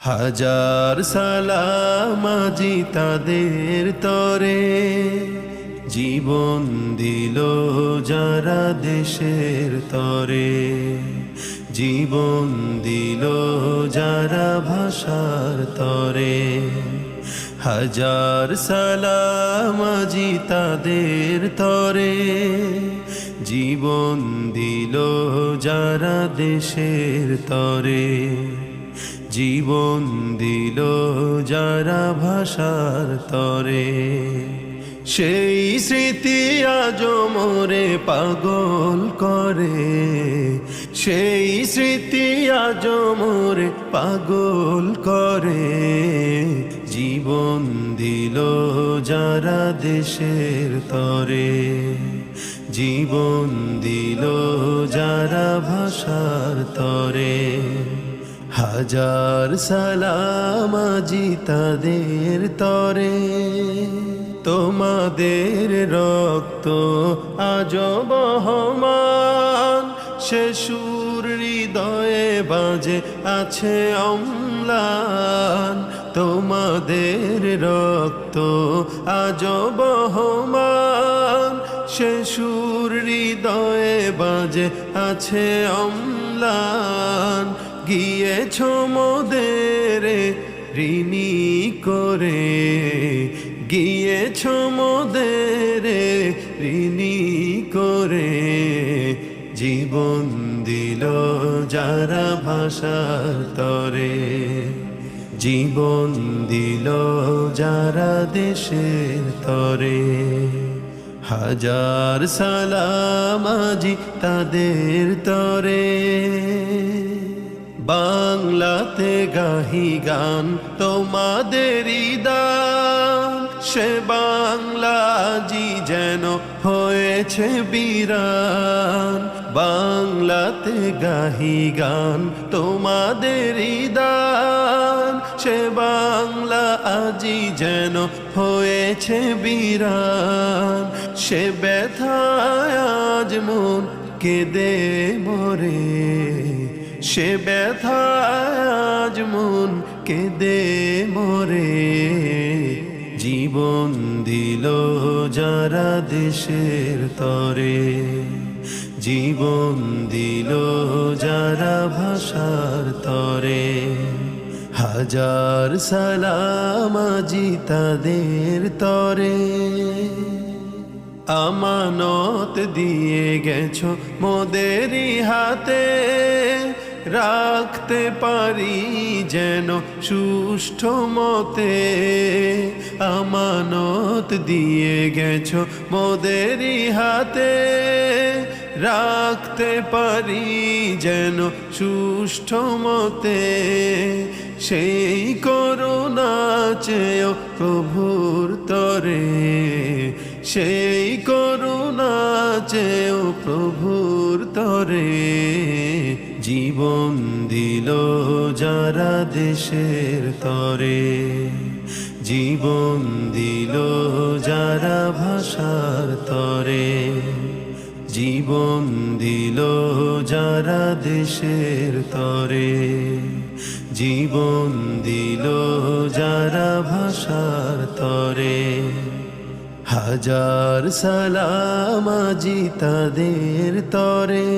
হাজার সালাম আজি তাদের তরে, জীবন দিল যারা দেশের তরে, জীবন দিল যারা ভাষার তরে। হাজার সালাম আজি তাদের তরে, জীবন দিল যারা দেশের তরে, জীবন দিল যারা ভাষার তরে। সেই স্মৃতি আজ মোরে পাগল করে, সেই স্মৃতি আজ মোরে পাগল করে। জীবন দিল যারা দেশের তরে, জীবন দিল যারা ভাষার তরে। হাজার সালাম আজি তাদের তরে, তোমাদের রক্ত আজ বহমান, সে সুর হৃদয়ে বাজে আছে অম্লান। তোমাদের রক্ত আজ বহমান, সে সুর হৃদয়ে বাজে আছে অম্লান। গিয়েছ মোদের ঋণী করে, গিয়েছ মোদের ঋণী করে। জীবন দিল যারা ভাষার তরে, জীবন দিল যারা দেশের তরে। হাজার সালাম আজি তাদের তরে। বাংলাতে গাহি গান তোমাদেরই দান, সে বাংলা আজি যেন হয়েছে বিরান। বাংলাতে গাহি গান তোমাদেরই দান, সে বাংলা আজি যেন হয়েছে বিরান। সে ব্যথায় আজ মন কেঁদে মরে, সে ব্যথায় আজ মন কেঁদে মরে। জীবন দিল যারা দেশের তরে, জীবন দিল যারা ভাষার তরে। হাজার সালাম আজি তাদের তরে। আমানত দিয়ে গেছো মোদেরই হাতে, রাখতে পারি যেন সুষ্ঠু মতে। আমানত দিয়ে গেছো মোদেরই হাতে, রাখতে পারি যেন সুষ্ঠু মতে। সেই করুণা চেয়েও প্রভুর তরে, সেই করুণা চেয়েও প্রভুর তরে। জীবন দিল যারা দেশের তরে, জীবন দিল যারা ভাষার তরে, জীবন দিল যারা দেশের তরে, জীবন দিল যারা ভাষার তরে। হাজার সালাম আজি তাদের তরে।